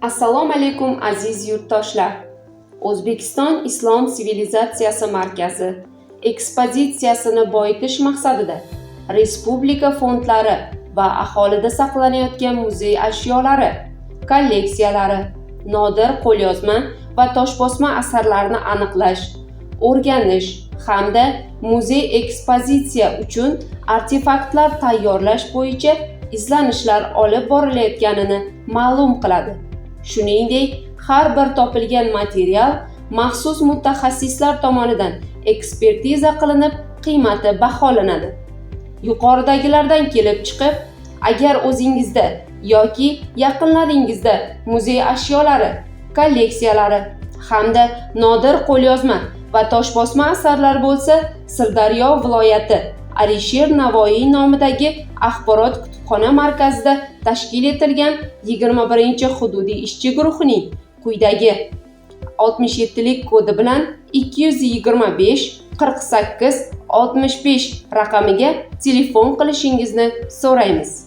Assalomu alaykum aziz yurtdoshlar. O'zbekiston Islom sivilizatsiyasi markazi ekspozitsiyasini boyitish maqsadida respublika fondlari va aholida saqlanayotgan muzey ashyolari, kolleksiyalari, nodir qo'lyozma va toshbosma asarlarni aniqlash, o'rganish hamda muzey ekspozitsiya uchun artefaktlar tayyorlash bo'yicha izlanishlar olib borilayotganini ma'lum qiladi. Shuningdek, har bir topilgan material maxsus mutaxassislar tomonidan ekspertiza qilinib, qiymati baholanadi. Yuqoridagilardan kelib chiqib, agar o'zingizda yoki yaqinlaringizda muzey ashyolari, kolleksiyalari hamda nodir qo'lyozma va toshbosma asarlar bo'lsa, Sirdaryo viloyati Alisher Navoiy nomidagi axborot kutubxona markazida tashkil etilgan 21-hududiy ishchi guruhining quyidagi 67lik kodi bilan 225 48 65 raqamiga telefon qilishingizni so'raymiz.